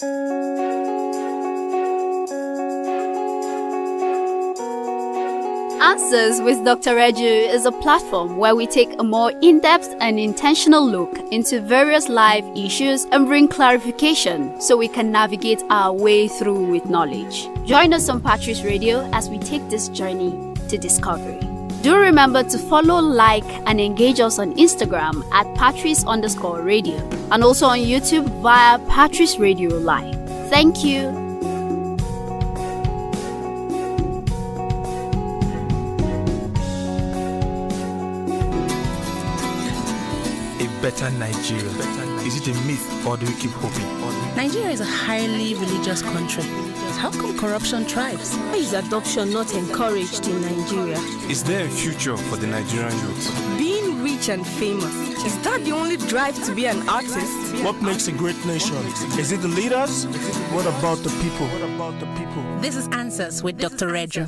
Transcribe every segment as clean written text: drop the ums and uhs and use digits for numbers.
Answers with Dr. Reju is a platform where we take a more in-depth and intentional look into various life issues and bring clarification so we can navigate our way through with knowledge. Join us on Patrice Radio as we take this journey to discovery. Do remember to follow, like, and engage us on Instagram at Patrice_radio and also on YouTube via Patrice Radio Live. Thank you. Better Nigeria. Is it a myth or do we keep hoping? Nigeria is a highly religious country. How come corruption thrives? Why is adoption not encouraged in Nigeria? Is there a future for the Nigerian youth? Being rich and famous, is that the only drive to be an artist? What makes a great nation? Is it the leaders? What about the people? This is Answers with Dr. Reju.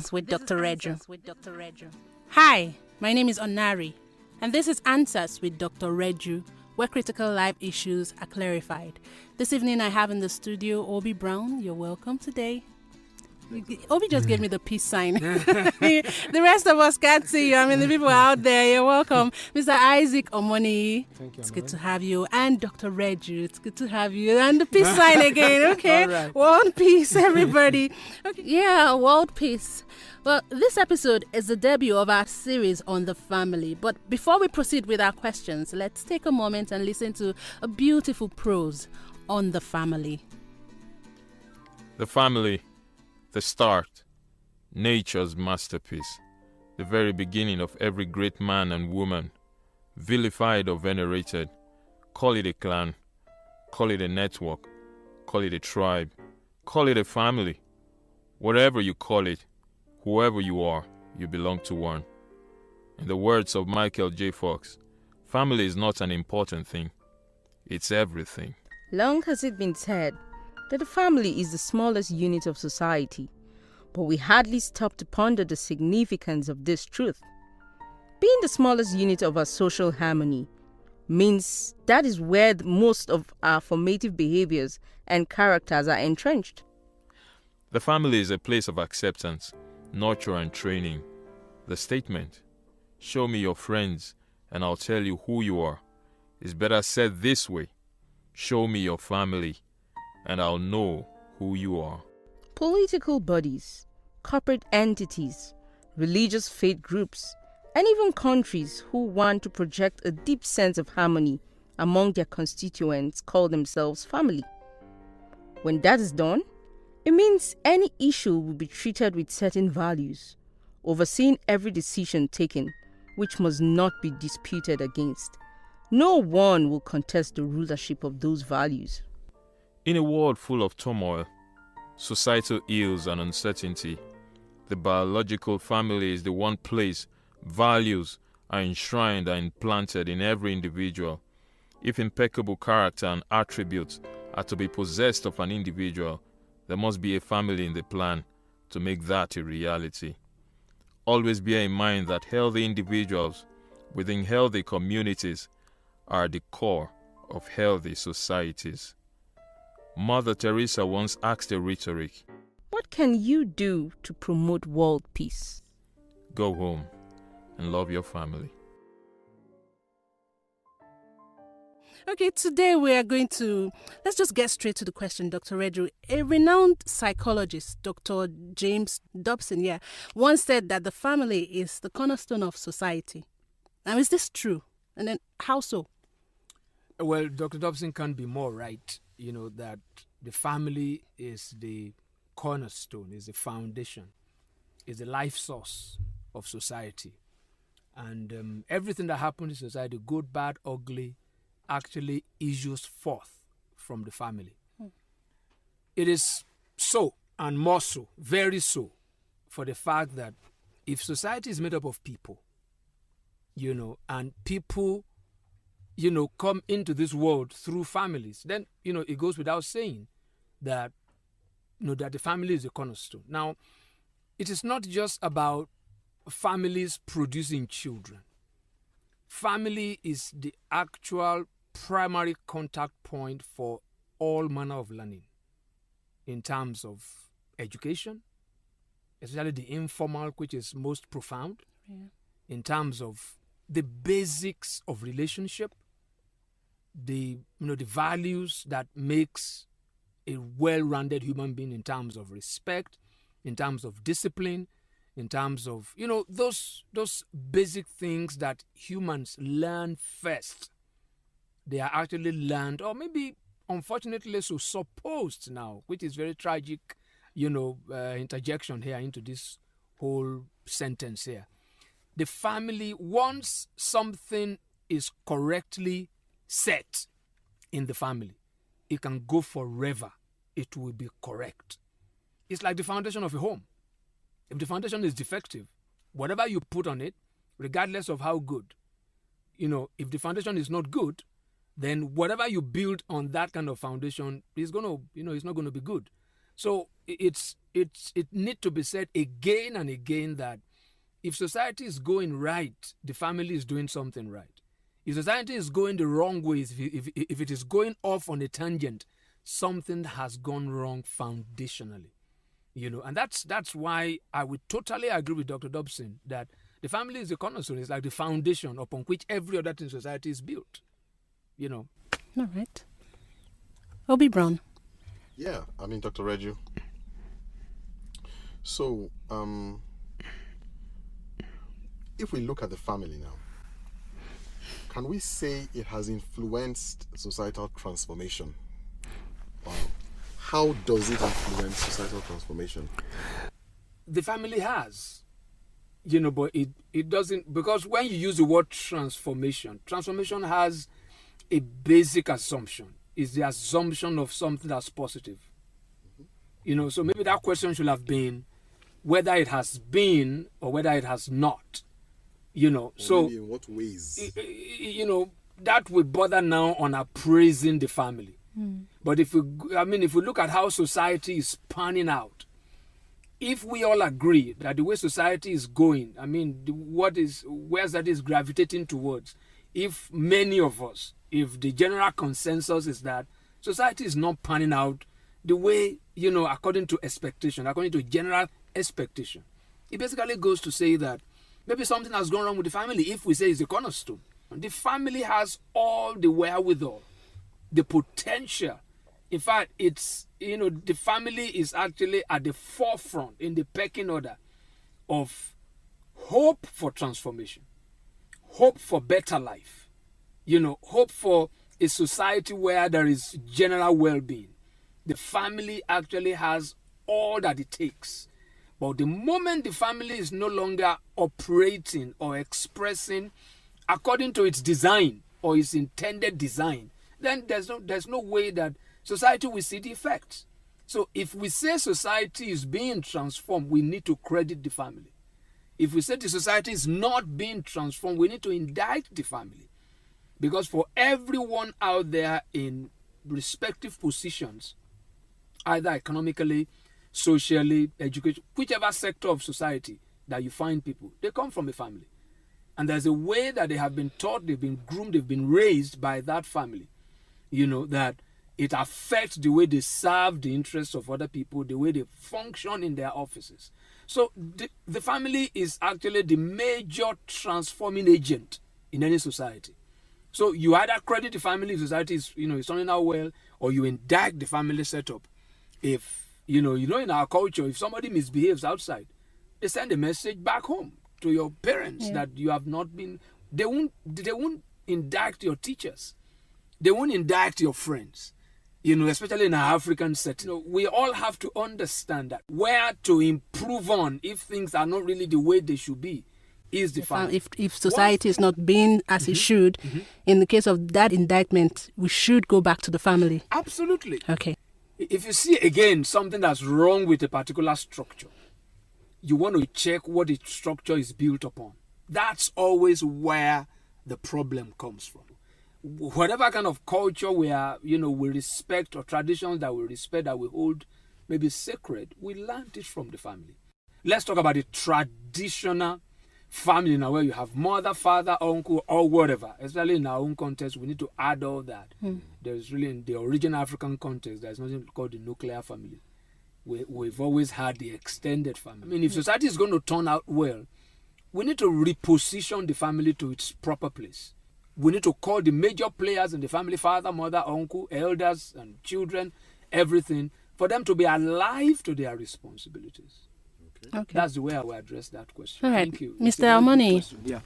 Hi, my name is Onari. And this is Answers with Dr. Reju, where critical life issues are clarified. This evening I have in the studio Obi Brown. You're welcome today. Obi just gave me the peace sign. The rest of us can't see you. I mean, the people out there, you're welcome. Mr. Isaac Omoni, it's good to have you. And Dr. Reju, it's good to have you. And the peace sign again, okay? Right. World peace, everybody. Okay. Yeah, world peace. Well, this episode is the debut of our series on the family. But before we proceed with our questions, let's take a moment and listen to a beautiful prose on the family. The family, the start, nature's masterpiece, the very beginning of every great man and woman, vilified or venerated. Call it a clan, call it a network, call it a tribe, call it a family. Whatever you call it, whoever you are, you belong to one. In the words of Michael J. Fox, family is not an important thing. It's everything. Long has it been said that the family is the smallest unit of society, but we hardly stop to ponder the significance of this truth. Being the smallest unit of our social harmony means that is where most of our formative behaviors and characters are entrenched. The family is a place of acceptance, nurture and training. The statement, "Show me your friends and I'll tell you who you are," is better said this way: show me your family and I'll know who you are. Political bodies, corporate entities, religious faith groups, and even countries who want to project a deep sense of harmony among their constituents call themselves family. When that is done, it means any issue will be treated with certain values, overseeing every decision taken, which must not be disputed against. No one will contest the rulership of those values. In a world full of turmoil, societal ills and uncertainty, the biological family is the one place values are enshrined and implanted in every individual. If impeccable character and attributes are to be possessed of an individual, there must be a family in the plan to make that a reality. Always bear in mind that healthy individuals within healthy communities are the core of healthy societies. Mother Teresa once asked a rhetoric, "What can you do to promote world peace?" Go home and love your family. Okay, today we are going to, let's just get straight to the question, Dr. Reju. A renowned psychologist, Dr. James Dobson, once said that the family is the cornerstone of society. Now, is this true? And then how so? Well, Dr. Dobson can't be more right, that the family is the cornerstone, is the foundation, is the life source of society. And everything that happens in society, good, bad, ugly, actually issues forth from the family. It is so, and more so, very so, for the fact that if society is made up of people, and people, come into this world through families, then, it goes without saying that, that the family is the cornerstone. Now, it is not just about families producing children. Family is the actual primary contact point for all manner of learning. in terms of education, especially the informal, which is most profound, in terms of the basics of relationship, the values that makes a well-rounded human being in terms of respect, in terms of discipline, in terms of those basic things that humans learn first. They are actually learned, or maybe unfortunately so supposed now, which is very tragic, interjection here into this whole sentence here. The family, once something is correctly set in the family, it can go forever. It will be correct. It's like the foundation of a home. If the foundation is defective, whatever you put on it, regardless of how good, if the foundation is not good, then whatever you build on that kind of foundation is it's not going to be good. So it needs to be said again and again that if society is going right, the family is doing something right. If society is going the wrong way, if it is going off on a tangent, something has gone wrong foundationally. And that's why I would totally agree with Dr. Dobson that the family is the cornerstone. It's like the foundation upon which every other thing in society is built. All right. Obi Brown. Yeah, Dr. Reju. So, if we look at the family now, can we say it has influenced societal transformation? How does it influence societal transformation? The family has, but it doesn't, because when you use the word transformation has a basic assumption. Is the assumption of something that's positive. So maybe that question should have been whether it has been or whether it has not. So maybe in what ways? That will bother now on appraising the family. But if we look at how society is panning out, if we all agree that the way society is going, where's that is gravitating towards, if many of us, if the general consensus is that society is not panning out the way, according to expectation, according to general expectation, it basically goes to say that maybe something has gone wrong with the family if we say it's the cornerstone. The family has all the wherewithal, the potential. In fact, it's, the family is actually at the forefront in the pecking order of hope for transformation, hope for better life, hope for a society where there is general well-being. The family actually has all that it takes. But the moment the family is no longer operating or expressing according to its design or its intended design, then there's no way that society will see the effects. So if we say society is being transformed, we need to credit the family. If we say the society is not being transformed, we need to indict the family. Because for everyone out there in respective positions, either economically, socially, education, whichever sector of society that you find people, they come from a family. And there's a way that they have been taught, they've been groomed, they've been raised by that family. That it affects the way they serve the interests of other people, the way they function in their offices. So the family is actually the major transforming agent in any society. So you either credit the family if society is, is turning out well, or you indict the family setup. If, in our culture, if somebody misbehaves outside, they send a message back home to your parents that you have not been, they won't indict your teachers. They won't indict your friends, especially in our African setting. We all have to understand that where to improve on if things are not really the way they should be is the family. If society is not being as it should, in the case of that indictment, we should go back to the family. Absolutely. Okay. If you see, again, something that's wrong with a particular structure, you want to check what the structure is built upon. That's always where the problem comes from. Whatever kind of culture we respect, or traditions that we respect, that we hold maybe sacred, we learned it from the family. Let's talk about the traditional family now, where you have mother, father, uncle, or whatever. Especially in our own context, we need to add all that. There's really, in the original African context, there's nothing called the nuclear family. we've always had the extended family. I mean, if society is going to turn out well, we need to reposition the family to its proper place. We need to call the major players in the family, father, mother, uncle, elders, and children, everything, for them to be alive to their responsibilities. Okay. That's the way I will address that question. All right. Thank you. Mr. Almoni. Yeah.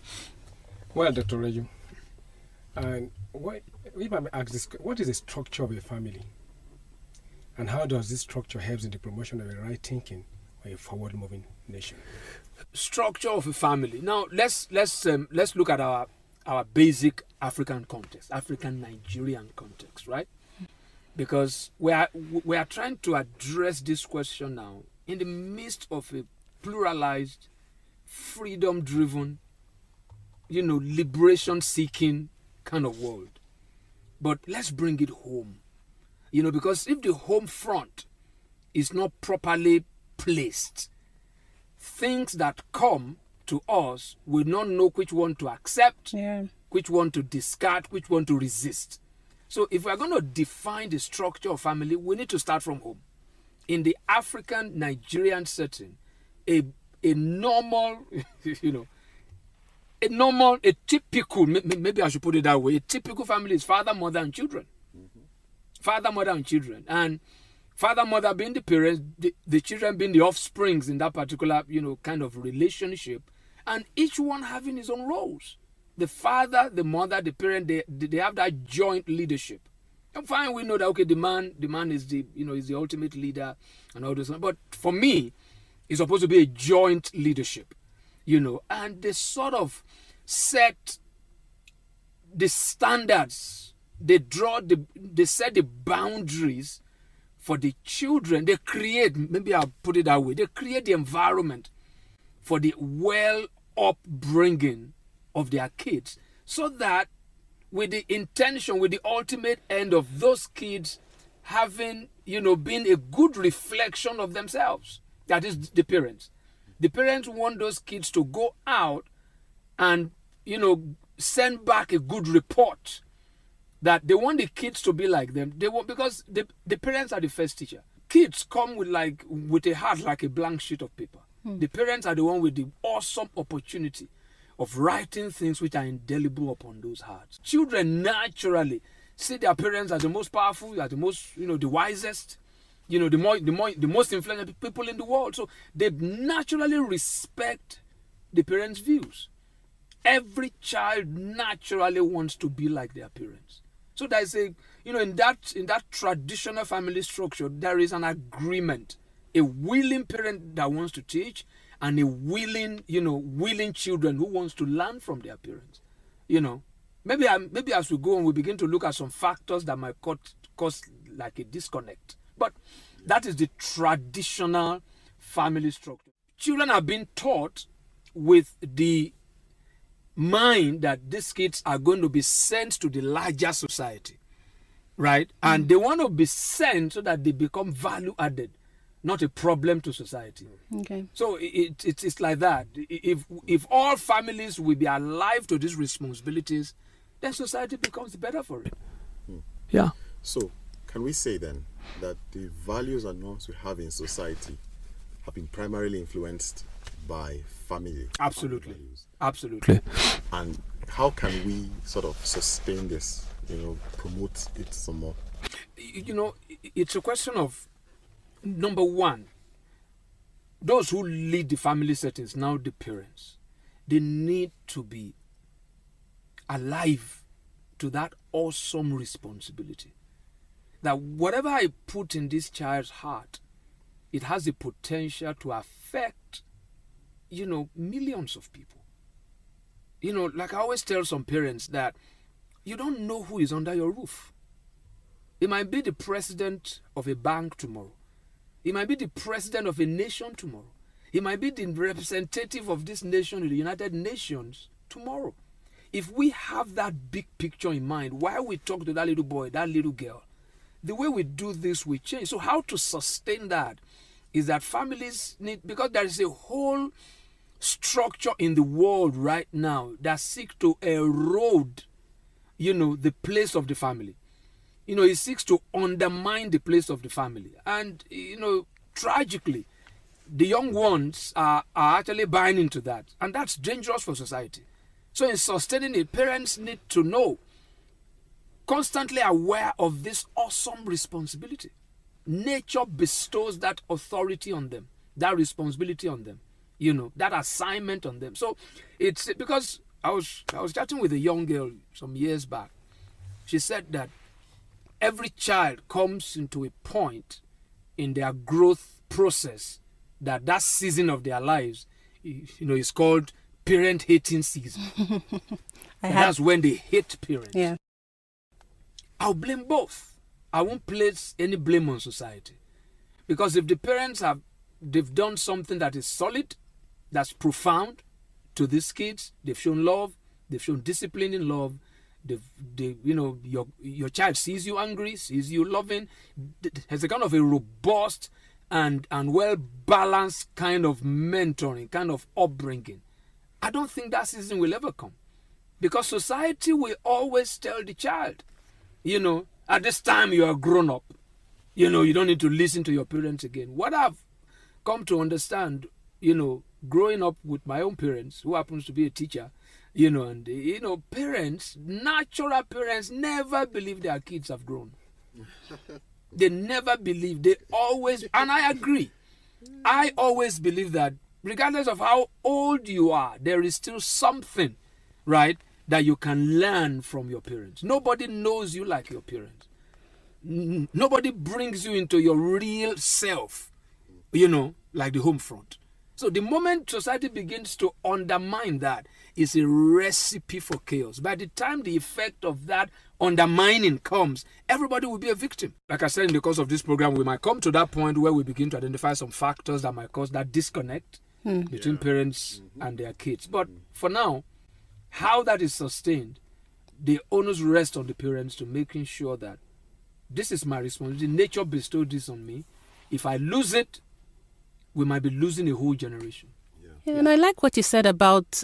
Well, Dr. Reju, and if I may ask this, what is the structure of a family? And how does this structure help in the promotion of a right thinking or a forward-moving nation? Structure of a family. Now, let's look at our basic African context, African Nigerian context, right? Because we are trying to address this question now in the midst of a pluralized, freedom-driven, liberation-seeking kind of world. But let's bring it home. Because if the home front is not properly placed, things that come to us will not know which one to accept, which one to discard, which one to resist. So if we're going to define the structure of family, we need to start from home. In the African Nigerian setting, a normal, a typical, maybe I should put it that way, a typical family is father, mother, and children. Father, mother, and children. And father, mother being the parents, the children being the offsprings in that particular, kind of relationship, and each one having his own roles. The father, the mother, the parent, they have that joint leadership. And fine, we know that, okay, the man is is the ultimate leader and all this. But for me, it's supposed to be a joint leadership, and they sort of set the standards. They set the boundaries for the children. They create, maybe I'll put it that way, they create the environment for the well upbringing of their kids, so that with the intention, with the ultimate end of those kids having, been a good reflection of themselves. That is the parents. The parents want those kids to go out and, send back a good report, that they want the kids to be like them. They want, because the parents are the first teacher. Kids come with a heart like a blank sheet of paper. The parents are the one with the awesome opportunity of writing things which are indelible upon those hearts. Children naturally see their parents as the most powerful, as the most, the wisest, the most influential people in the world. So they naturally respect the parents' views. Every child naturally wants to be like their parents. So there's in that traditional family structure, there is an agreement, a willing parent that wants to teach, and a willing children who wants to learn from their parents. Maybe as we go on, we begin to look at some factors that might cause like a disconnect. But that is the traditional family structure. Children are being taught with the mind that these kids are going to be sent to the larger society, right? And they want to be sent so that they become value added, not a problem to society. Okay. So it's like that. If all families will be alive to these responsibilities, then society becomes better for it. Yeah. So can we say then that the values and norms we have in society have been primarily influenced by family? Absolutely. Values? Absolutely. And how can we sort of sustain this, promote it some more? It's a question of, number one, those who lead the family settings, now the parents, they need to be alive to that awesome responsibility. That whatever I put in this child's heart, it has the potential to affect, millions of people. Like I always tell some parents that you don't know who is under your roof. It might be the president of a bank tomorrow. It might be the president of a nation tomorrow. It might be the representative of this nation in the United Nations tomorrow. If we have that big picture in mind, while we talk to that little boy, that little girl, the way we do this will change. So how to sustain that is that families need, because there is a whole structure in the world right now that seeks to erode, the place of the family. It seeks to undermine the place of the family. And, tragically, the young ones are actually buying into that. And that's dangerous for society. So in sustaining it, parents need to know, constantly aware of this awesome responsibility. Nature bestows that authority on them, that responsibility on them, that assignment on them. So it's because I was chatting with a young girl some years back. She said that every child comes into a point in their growth process that season of their lives, is called parent hating season. That's when they hate parents. Yeah. I'll blame both. I won't place any blame on society. Because if the parents they've done something that is solid, that's profound to these kids, they've shown love, they've shown discipline in love, your child sees you angry, sees you loving, has a kind of a robust and well-balanced kind of mentoring, kind of upbringing. I don't think that season will ever come. Because society will always tell the child, at this time you are grown up. You don't need to listen to your parents again. What I've come to understand, growing up with my own parents, who happens to be a teacher, parents, natural parents, never believe their kids have grown. They never believe. They always, and I agree. I always believe that regardless of how old you are, there is still something, right, that you can learn from your parents. Nobody knows you like your parents. Nobody brings you into your real self, like the home front. So the moment society begins to undermine that, it's a recipe for chaos. By the time the effect of that undermining comes, everybody will be a victim. Like I said, in the course of this program, we might come to that point where we begin to identify some factors that might cause that disconnect between parents and their kids. But for now, how that is sustained, the onus rests on the parents to making sure that this is my responsibility. Nature bestowed this on me. If I lose it, we might be losing a whole generation. Yeah, and I like what you said about,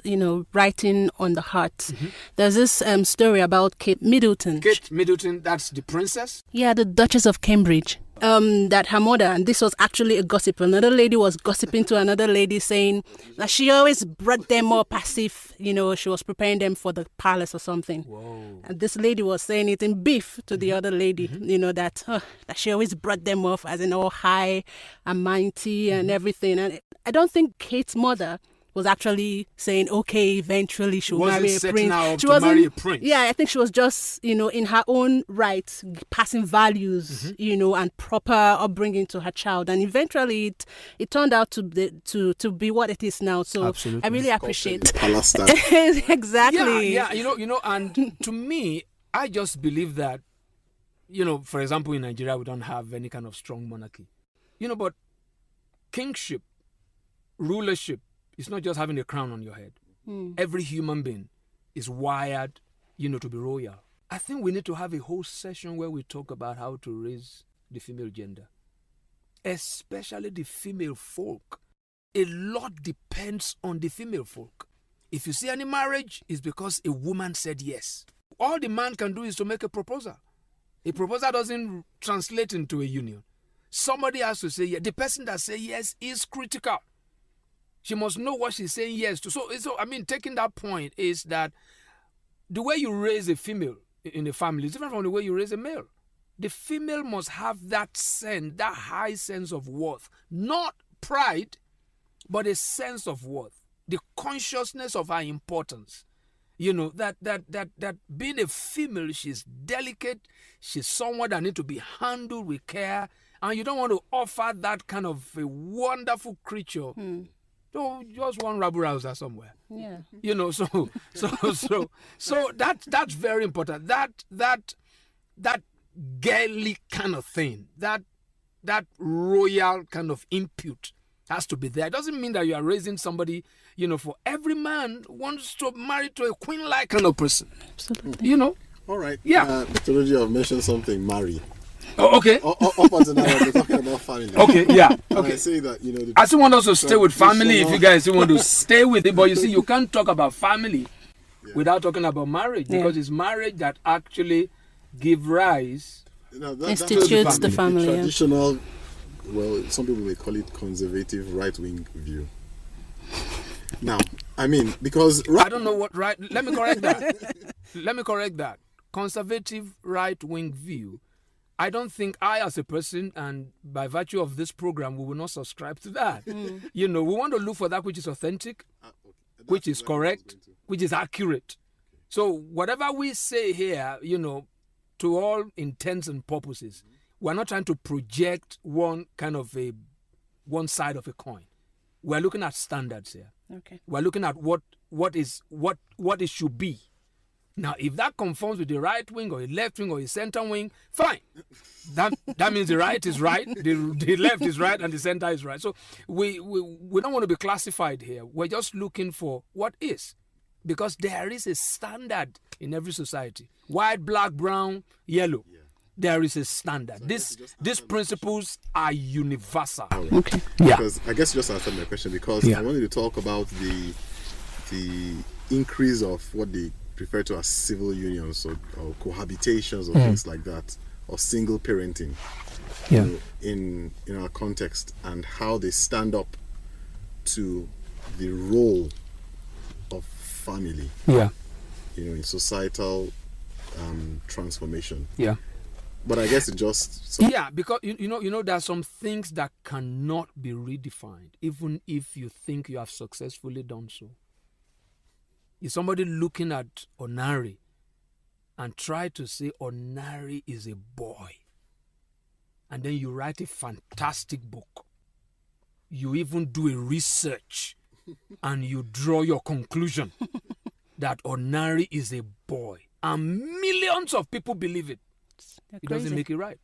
writing on the heart. There's this story about Kate Middleton. Kate Middleton, that's the princess? Yeah, the Duchess of Cambridge. That her mother, and this was actually a gossip, another lady was gossiping to another lady saying that she always brought them up as if, she was preparing them for the palace or something. Whoa. And this lady was saying it in beef to the other lady, that she always brought them up as in all high and mighty and everything. And I don't think Kate's mother was actually saying, okay, eventually she'll marry a prince. She wasn't marry a prince. Yeah, I think she was just, in her own right, passing values, and proper upbringing to her child. And eventually it turned out to be what it is now. So absolutely. I really appreciate Exactly. Yeah, and to me, I just believe that, for example, in Nigeria, we don't have any kind of strong monarchy. But kingship, rulership, it's not just having a crown on your head. Every human being is wired, to be royal. I think we need to have a whole session where we talk about how to raise the female gender, especially the female folk. A lot depends on the female folk. If you see any marriage, it's because a woman said yes. All the man can do is to make a proposal. A proposal doesn't translate into a union. Somebody has to say yes. The person that says yes is critical. She must know what she's saying yes to. So taking that point is that the way you raise a female in a family is different from the way you raise a male. The female must have that sense, that high sense of worth. Not pride, but a sense of worth. The consciousness of her importance. That being a female, she's delicate. She's someone that needs to be handled with care. And you don't want to offer that kind of a wonderful creature. So just one rabble rouser somewhere. Yeah. So that's very important. That girly kind of thing, that royal kind of input has to be there. It doesn't mean that you are raising somebody, for every man wants to marry to a queen-like kind of person. Absolutely. All right. Yeah. Dr. Reggie, I've mentioned something, marry. Oh, okay. Up until now, we're talking about family. Okay, yeah. And Okay. I say that, I still want us to stay with family if you guys still want to stay with it. But you see, you can't talk about family without talking about marriage, because it's marriage that actually give rise institutes the family. Traditional well, some people may call it conservative right-wing view. Now, I mean, because I don't know what right. Let me correct that. Conservative right-wing view. I don't think I, as a person, and by virtue of this program, we will not subscribe to that. You know, we want to look for that which is authentic, which is correct, which is accurate. So whatever we say here, you know, to all intents and purposes, we're not trying to project one side of a coin. We're looking at standards here. Okay. We're looking at what it should be. Now, if that conforms with the right wing or the left wing or the center wing, fine. That means the right is right, the left is right, and the center is right. So we don't want to be classified here. We're just looking for what is. Because there is a standard in every society. White, black, brown, yellow. Yeah. There is a standard. So these principles are universal. Okay. Yeah. Because I guess you just answered my question, because I wanted to talk about the increase of what they refer to as civil unions or cohabitations or things like that, or single parenting, you know, in our context, and how they stand up to the role of family, you know, in societal transformation. Yeah. But I guess it just because you know there are some things that cannot be redefined, even if you think you have successfully done so. Is somebody looking at Onari and try to say Onari is a boy, and then you write a fantastic book, you even do a research and you draw your conclusion that Onari is a boy, and millions of people believe it. It doesn't make it right.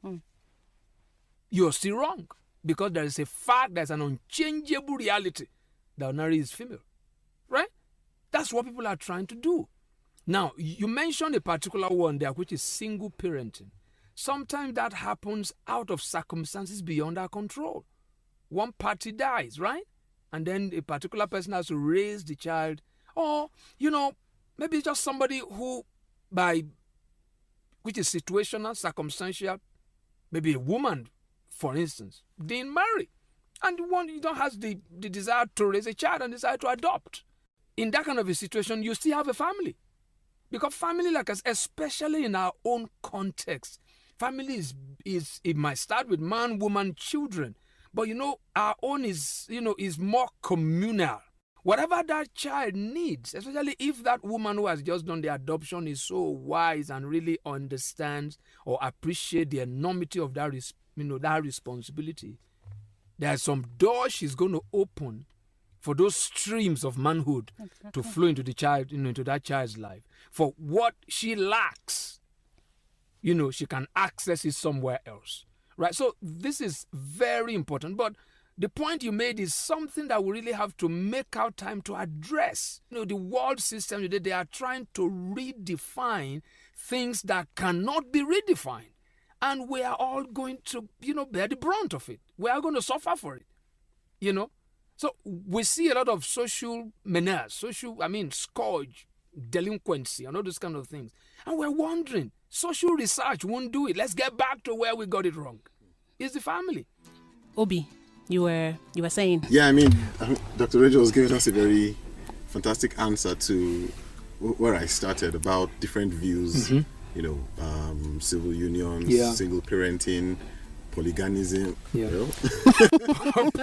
You're still wrong, because there is a fact, there's an unchangeable reality that Onari is female, right? That's what people are trying to do. Now, you mentioned a particular one there, which is single parenting. Sometimes that happens out of circumstances beyond our control. One party dies, right? And then a particular person has to raise the child. Or, you know, maybe just somebody who, which is situational, circumstantial, maybe a woman, for instance, didn't marry. And one, you don't have the desire to raise a child and decide to adopt. In that kind of a situation, you still have a family. Because family, like us, especially in our own context, family is it might start with man, woman, children. But, you know, our own is more communal. Whatever that child needs, especially if that woman who has just done the adoption is so wise and really understands or appreciates the enormity of that responsibility, there's some doors she's going to open for those streams of manhood to flow into the child, into that child's life. For what she lacks, she can access it somewhere else, right? So this is very important. But the point you made is something that we really have to make our time to address. The world system today, they are trying to redefine things that cannot be redefined. And we are all going to, bear the brunt of it. We are going to suffer for it, So we see a lot of social menace, scourge, delinquency, and all those kind of things. And we're wondering, social research won't do it. Let's get back to where we got it wrong. It's the family. Obi, you were saying. Yeah, Dr. Rejo was giving us a very fantastic answer to where I started about different views, civil unions, single parenting, polyganism,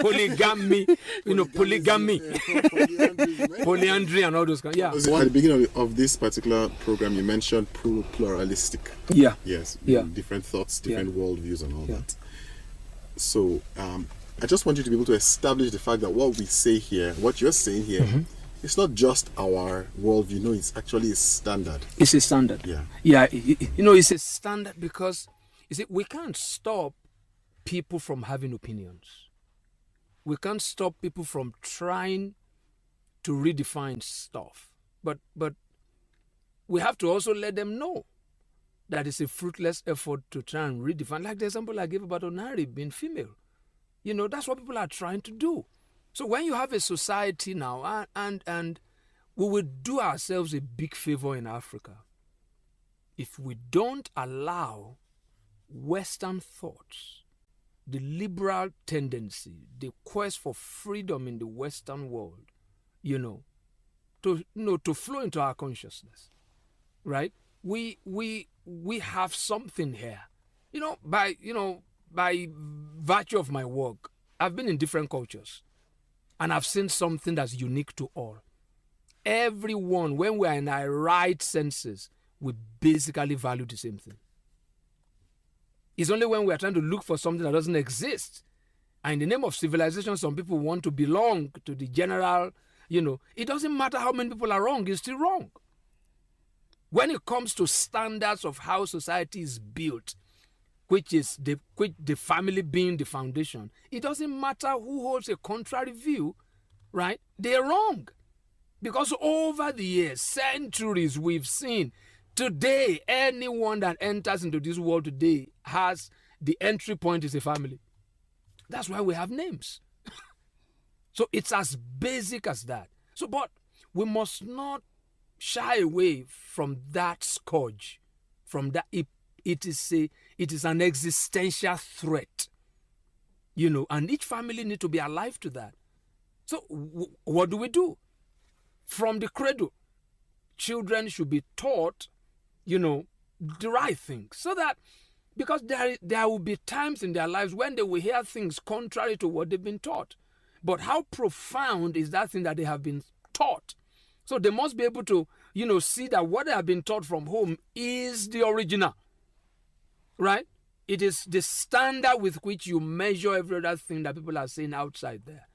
polygamy, polyandry, and all those kinds. Yeah. So at the beginning of this particular program, you mentioned pluralistic. Yeah. Yes. Yeah. Different thoughts, different worldviews, and all that. So I just want you to be able to establish the fact that what we say here, what you're saying here, it's not just our worldview. No, it's actually a standard. It's a standard. Yeah. Yeah. It's a standard because we can't stop people from having opinions. We can't stop people from trying to redefine stuff. But we have to also let them know that it's a fruitless effort to try and redefine. Like the example I gave about Onari being female. That's what people are trying to do. So when you have a society now, and we will do ourselves a big favor in Africa if we don't allow Western thoughts the liberal tendency, the quest for freedom in the Western world, to flow into our consciousness, right? We have something here, by virtue of my work. I've been in different cultures, and I've seen something that's unique to all. Everyone, when we are in our right senses, we basically value the same thing. It's only when we are trying to look for something that doesn't exist, and in the name of civilization, some people want to belong to the general, it doesn't matter how many people are wrong, it's still wrong. When it comes to standards of how society is built, which is the family being the foundation, it doesn't matter who holds a contrary view, right? They're wrong. Because over the years, centuries, we've seen today, anyone that enters into this world today has the entry point is a family. That's why we have names. So it's as basic as that. So, but we must not shy away from that scourge, from that. It is an existential threat, and each family needs to be alive to that. So what do we do? From the cradle, children should be taught, the right things, so that, because there will be times in their lives when they will hear things contrary to what they've been taught. But how profound is that thing that they have been taught? So they must be able to, see that what they have been taught from home is the original, right? It is the standard with which you measure every other thing that people are saying outside there.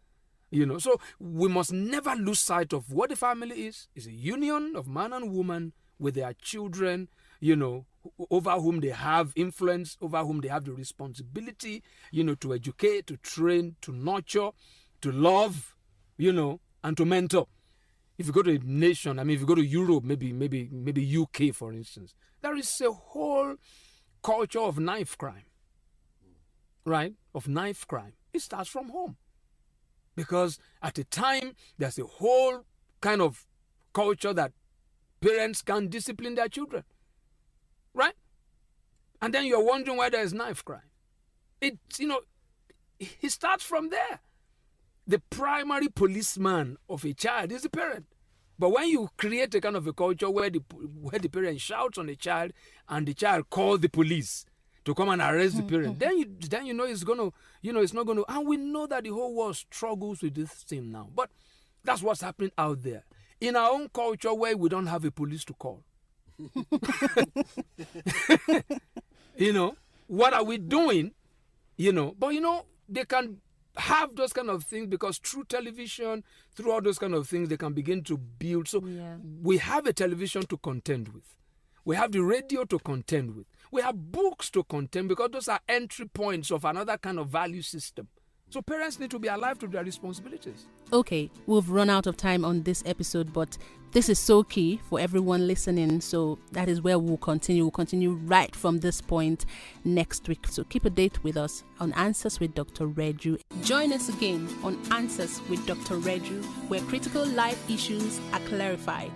So we must never lose sight of what the family is. It's a union of man and woman with their children, over whom they have influence, over whom they have the responsibility, to educate, to train, to nurture, to love, and to mentor. If you go to a nation, if you go to Europe, maybe UK, for instance, there is a whole culture of knife crime, right? Of knife crime. It starts from home. Because at a time, there's a whole kind of culture that parents can discipline their children, right? And then you're wondering why there's knife crime. It starts from there. The primary policeman of a child is the parent. But when you create a kind of a culture where the parent shouts on the child and the child calls the police to come and arrest the parent, then it's gonna, it's not gonna. And we know that the whole world struggles with this thing now. But that's what's happening out there in our own culture where we don't have a police to call. What are we doing? But they can have those kind of things because through television, through all those kind of things, they can begin to build. So we have a television to contend with. We have the radio to contend with. We have books to contend because those are entry points of another kind of value system. So parents need to be alive to their responsibilities. Okay, we've run out of time on this episode, but this is so key for everyone listening. So that is where we'll continue. We'll continue right from this point next week. So keep a date with us on Answers with Dr. Reju. Join us again on Answers with Dr. Reju, where critical life issues are clarified.